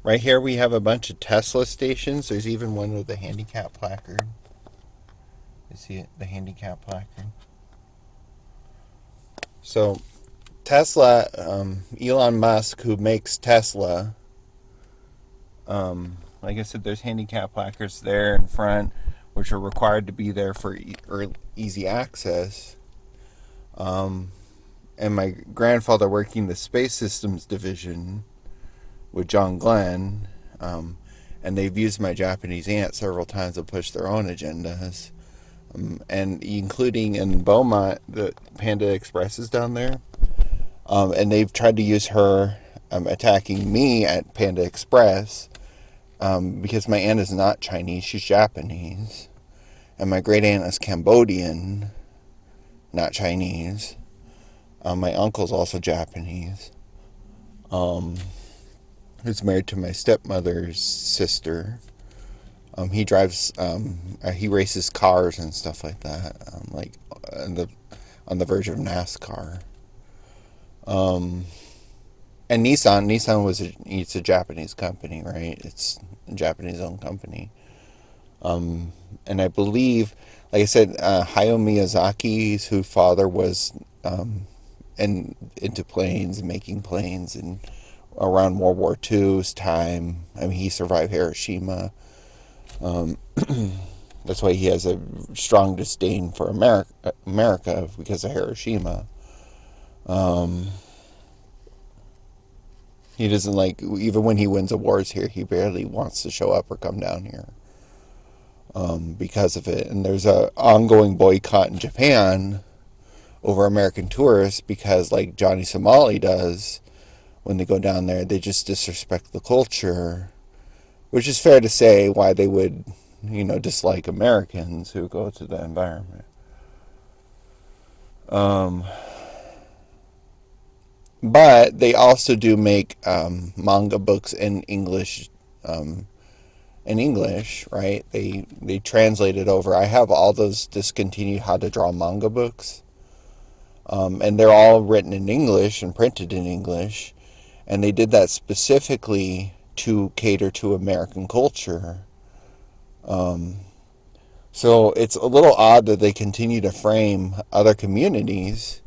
Right here we have a bunch of Tesla stations. There's even one with a handicap placard. You see it, the handicap placard. So Tesla, Elon Musk, who makes Tesla, like I said, there's handicap placards there in front, which are required to be there for easy access. Um, and my grandfather working the space systems division with John Glenn, and they've used my Japanese aunt several times to push their own agendas, and including in Beaumont, the Panda Express is down there, and they've tried to use her attacking me at Panda Express, because my aunt is not Chinese, she's Japanese, and my great aunt is Cambodian, not Chinese. My uncle's also Japanese. Who's married to my stepmother's sister. He drives, he races cars and stuff like that, like on the verge of NASCAR. And Nissan it's a Japanese company, right? It's a Japanese-owned company. And I believe, like I said, Hayao Miyazaki's whose father was into planes, making planes, and around World War II's time. I mean, he survived Hiroshima. That's why he has a strong disdain for America because of Hiroshima. He doesn't like, even when he wins awards here, he barely wants to show up or come down here, because of it. And there's a ongoing boycott in Japan over American tourists because, like Johnny Somali does, when they go down there, they just disrespect the culture, which is fair to say why they would, dislike Americans who go to the environment. But they also do make manga books in English, right? They translate it over. I have all those discontinued how to draw manga books, and they're all written in English and printed in English, and they did that specifically to cater to American culture. So it's a little odd that they continue to frame other communities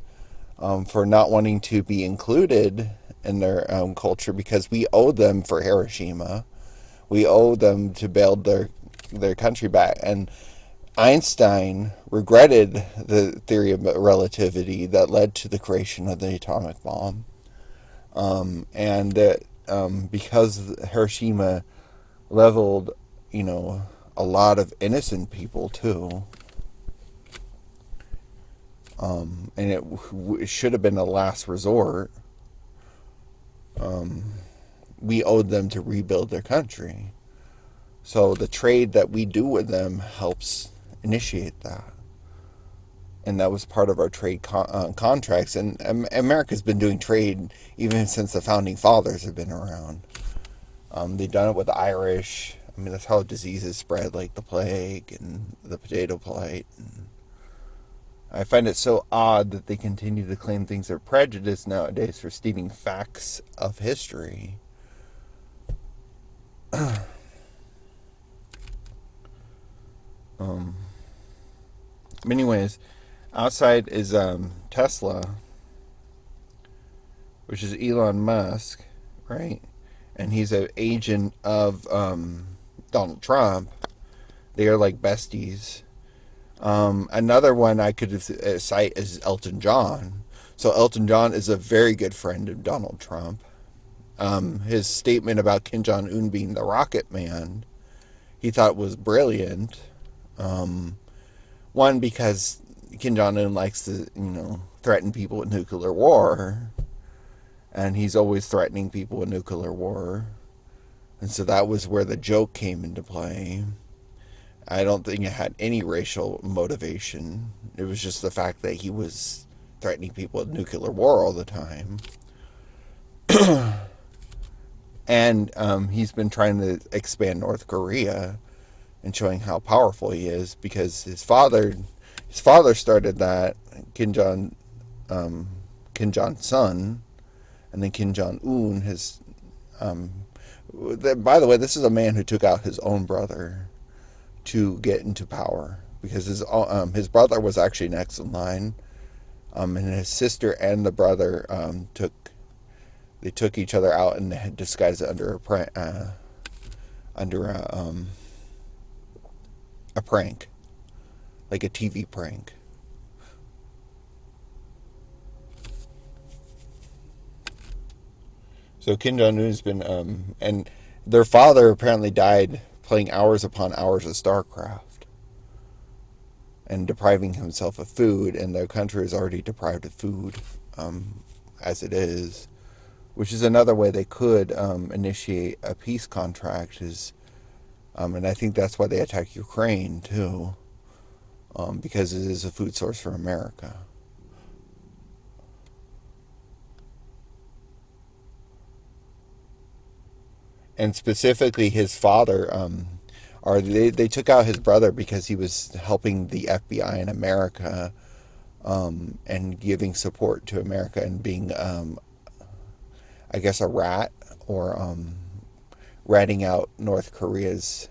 for not wanting to be included in their culture, because we owe them for Hiroshima. We owe them to build their country back. And Einstein regretted the theory of relativity that led to the creation of the atomic bomb. And that because Hiroshima leveled, a lot of innocent people too. And it should have been a last resort. We owed them to rebuild their country. So the trade that we do with them helps initiate that. And that was part of our trade contracts. And America's been doing trade even since the founding fathers have been around. They've done it with the Irish. I mean, that's how diseases spread, like the plague and the potato blight. And I find it so odd that they continue to claim things are prejudice nowadays for stating facts of history. Anyways, outside is Tesla, which is Elon Musk, right? And he's an agent of Donald Trump. They are like besties. Another one I could cite is Elton John. So Elton John is a very good friend of Donald Trump. His statement about Kim Jong-un being the rocket man, he thought was brilliant. One, because Kim Jong-un likes to, threaten people with nuclear war. And he's always threatening people with nuclear war. And so that was where the joke came into play. I don't think it had any racial motivation. It was just the fact that he was threatening people with nuclear war all the time. And he's been trying to expand North Korea and showing how powerful he is, because his father started that, Kim Jong's son, and then Kim Jong Un, his By the way, this is a man who took out his own brother to get into power because his brother was actually next in line, and his sister and the brother took each other out and they had disguised it under a prank, like a TV prank. So Kim Jong Un's been and their father apparently died playing hours upon hours of StarCraft and depriving himself of food, and their country is already deprived of food as it is, which is another way they could initiate a peace contract. And I think that's why they attack Ukraine too, because it is a food source for America. And specifically, his father, or they took out his brother because he was helping the FBI in America, and giving support to America and being, I guess, a rat, or ratting out North Korea's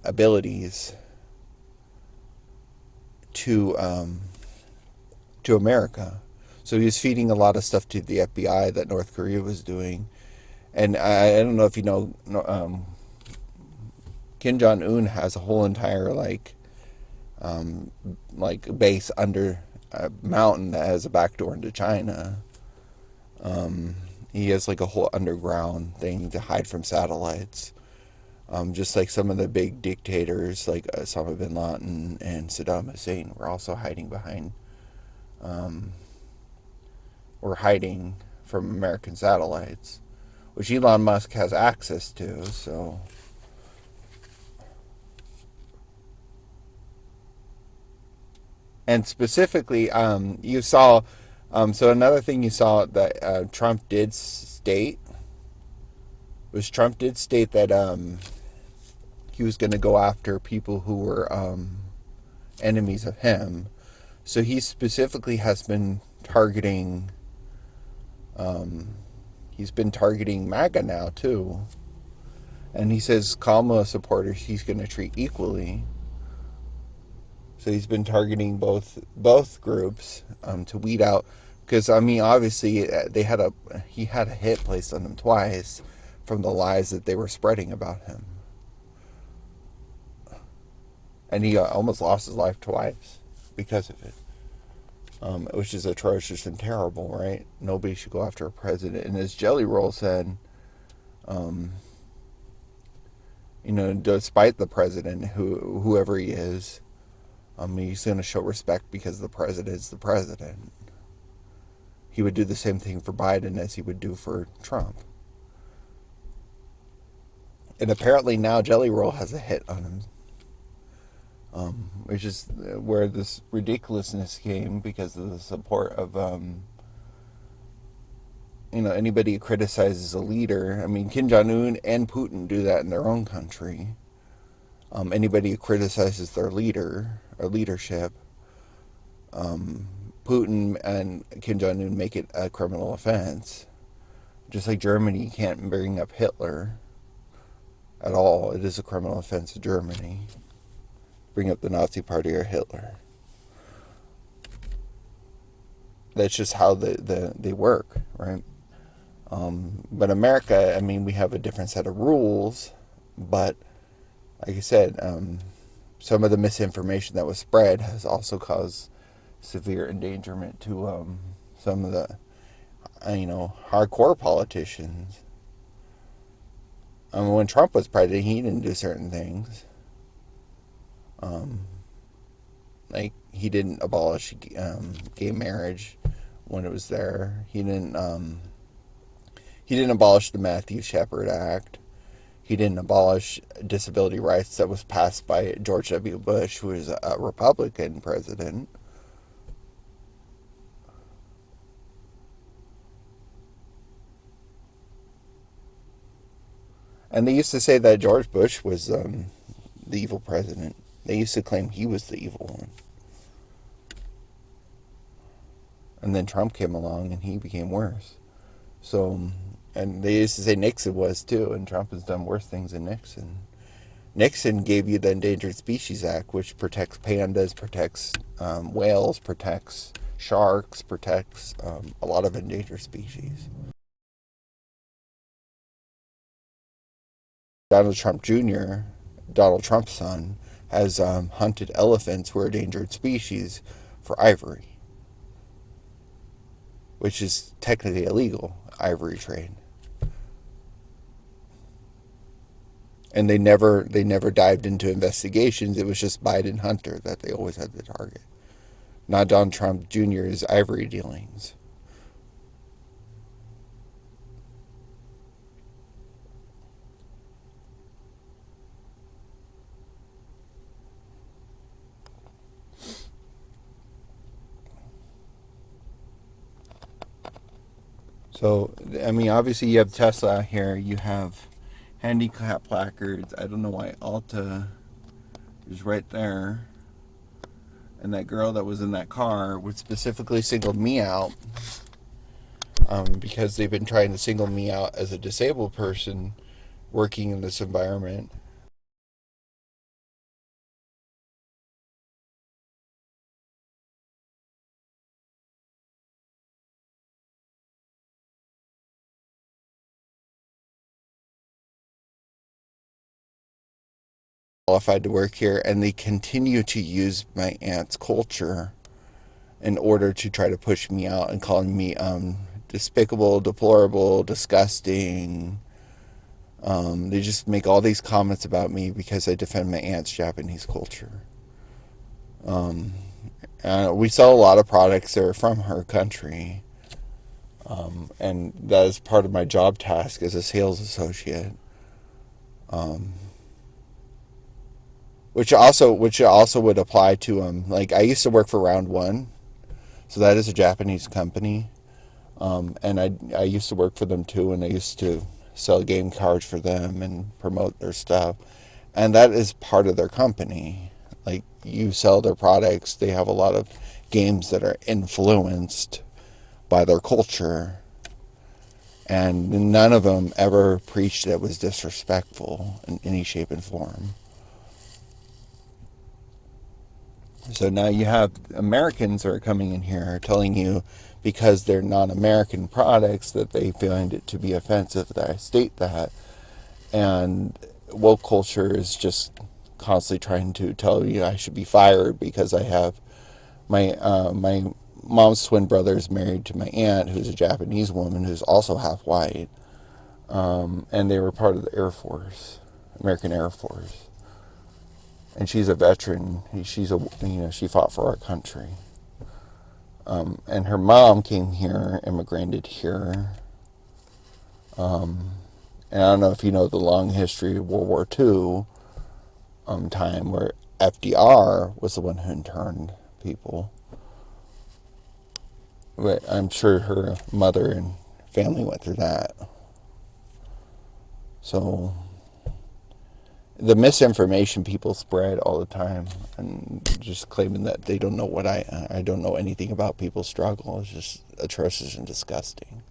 abilities to to America. So he was feeding a lot of stuff to the FBI that North Korea was doing. And I don't know if you know, Kim Jong Un has a whole entire um, base under a mountain that has a back door into China. He has like a whole underground thing to hide from satellites. Just like some of the big dictators like Osama bin Laden and Saddam Hussein were also hiding behind, um, were hiding from American satellites, which Elon Musk has access to. So, and specifically, you saw, so another thing you saw that Trump did state that he was going to go after people who were enemies of him. So he specifically has been targeting. Um, he's been targeting MAGA now too, and he says Kamala supporters he's going to treat equally. So he's been targeting both groups to weed out, because I mean obviously he had a hit placed on him twice from the lies that they were spreading about him, and he almost lost his life twice because of it. Which is atrocious and terrible, right? Nobody should go after a president. And as Jelly Roll said, um, despite the president, whoever he is, he's going to show respect because the president is the president. He would do the same thing for Biden as he would do for Trump. And apparently now Jelly Roll has a hit on him, which is where this ridiculousness came because of the support of anybody who criticizes a leader. I mean, Kim Jong Un and Putin do that in their own country. Anybody who criticizes their leader or leadership, um, Putin and Kim Jong Un make it a criminal offense. Just like Germany can't bring up Hitler at all. It is a criminal offense in Germany. Bring up the Nazi Party or Hitler. That's just how they work, right? But America, I mean, we have a different set of rules, but like I said, some of the misinformation that was spread has also caused severe endangerment to some of the, hardcore politicians. When Trump was president, he didn't do certain things. Um, like he didn't abolish gay marriage when it was there. He didn't abolish the Matthew Shepard Act. He didn't abolish disability rights that was passed by George W. Bush, who was a Republican president. And they used to say that George Bush was the evil president. They used to claim he was the evil one. And then Trump came along and he became worse. So, And they used to say Nixon was too, and Trump has done worse things than Nixon. Nixon gave you the Endangered Species Act, which protects pandas, protects whales, protects sharks, protects a lot of endangered species. Donald Trump Jr., Donald Trump's son, has hunted elephants who are endangered species for ivory, which is technically illegal, ivory trade. And they never dived into investigations. It was just Biden Hunter that they always had the target, not Donald Trump Jr.'s ivory dealings. So, I mean, obviously you have Tesla here. You have handicap placards. I don't know why Ulta is right there. And that girl that was in that car would specifically single me out because they've been trying to single me out as a disabled person working in this environment. Qualified to work here, and they continue to use my aunt's culture in order to try to push me out and calling me despicable, deplorable, disgusting. They just make all these comments about me because I defend my aunt's Japanese culture. Um, we sell a lot of products that are from her country, and that is part of my job task as a sales associate. Um, which also would apply to like I used to work for Round One, so that is a Japanese company, and I used to work for them too, and I used to sell game cards for them and promote their stuff, and that is part of their company. Like you sell their products, they have a lot of games that are influenced by their culture, and none of them ever preached that it was disrespectful in any shape and form. So now you have Americans that are coming in here telling you because they're non-American products that they find it to be offensive that I state that. And woke culture is just constantly trying to tell you I should be fired because I have my mom's twin brother is married to my aunt who's a Japanese woman who's also half white. And they were part of the Air Force, American Air Force. And she's a veteran. She fought for our country. And her mom came here, immigrated here. And I don't know if you know the long history of World War II time where FDR was the one who interned people. But I'm sure her mother and family went through that. So the misinformation people spread all the time and just claiming that they don't know what I don't know anything about people's struggle is just atrocious and disgusting.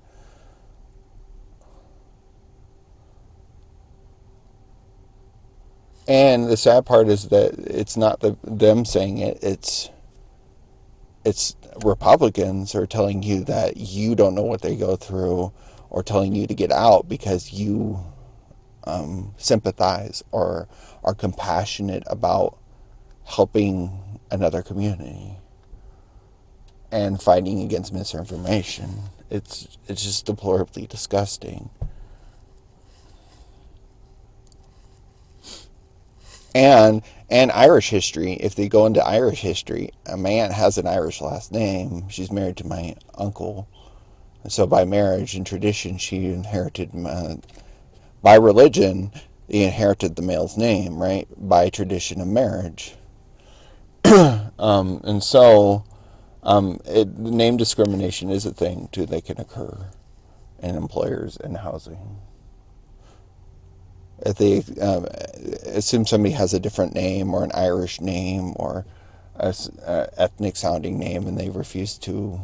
And the sad part is that it's not them saying it, it's Republicans are telling you that you don't know what they go through or telling you to get out because you sympathize or are compassionate about helping another community and fighting against misinformation. It's just deplorably disgusting. And Irish history, if they go into Irish history, my aunt has an Irish last name. She's married to my uncle. So by marriage and tradition, she inherited by religion, they inherited the male's name, right? By tradition of marriage. And so name discrimination is a thing too that can occur in employers and housing. If they assume somebody has a different name or an Irish name or a ethnic sounding name and they refuse to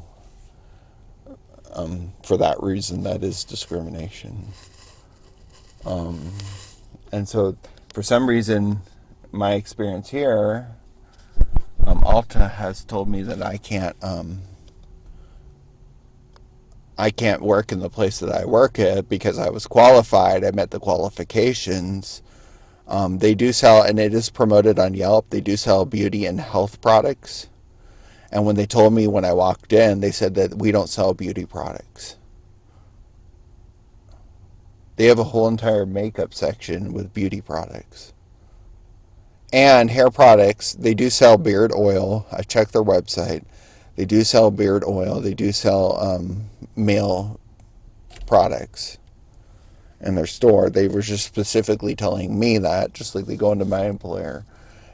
for that reason, that is discrimination. And so, for some reason, my experience here, Ulta has told me that I can't work in the place that I work at because I was qualified. I met the qualifications. They do sell, and it is promoted on Yelp, they do sell beauty and health products. And when they told me when I walked in, they said that we don't sell beauty products. They have a whole entire makeup section with beauty products. And hair products, they do sell beard oil. I checked their website. They do sell beard oil. They do sell male products in their store. They were just specifically telling me that, just like they go into my employer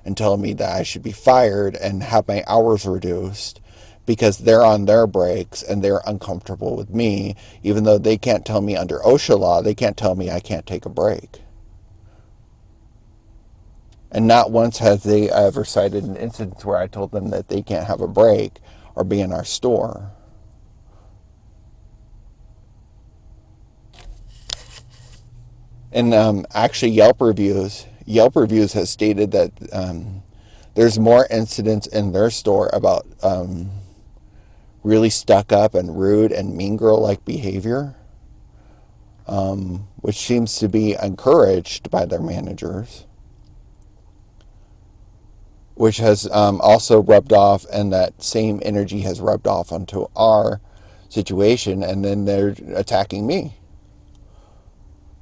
and tell me that I should be fired and have my hours reduced because they're on their breaks and they're uncomfortable with me, even though they can't tell me under OSHA law, they can't tell me I can't take a break. And not once has they ever cited an instance where I told them that they can't have a break or be in our store. And actually, Yelp reviews has stated that there's more incidents in their store about really stuck up and rude and mean girl-like behavior, which seems to be encouraged by their managers, which has also rubbed off, and that same energy has rubbed off onto our situation, and then they're attacking me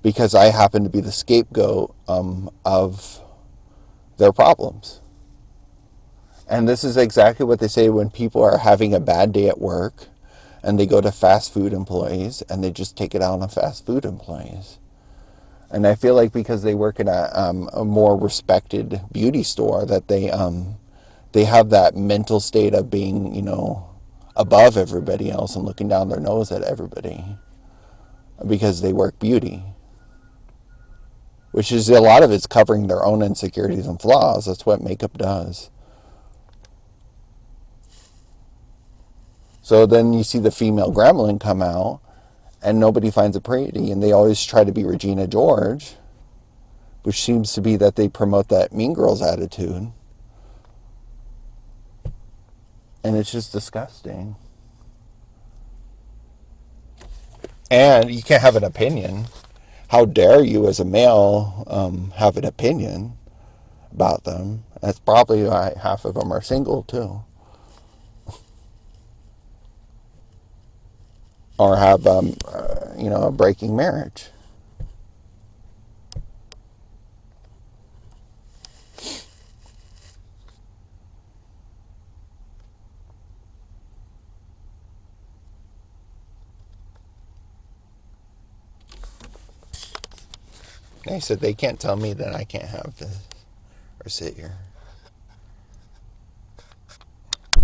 because I happen to be the scapegoat of their problems. And this is exactly what they say when people are having a bad day at work and they go to fast food employees and they just take it out on fast food employees. And I feel like because they work in a more respected beauty store, that they have that mental state of being, above everybody else and looking down their nose at everybody because they work beauty, which is a lot of it's covering their own insecurities and flaws. That's what makeup does. So then you see the female gremlin come out and nobody finds it pretty, and they always try to be Regina George, which seems to be that they promote that mean girls attitude. And it's just disgusting. And you can't have an opinion. How dare you as a male have an opinion about them? That's probably why half of them are single too. Or have, a breaking marriage. They said they can't tell me that I can't have this or sit here.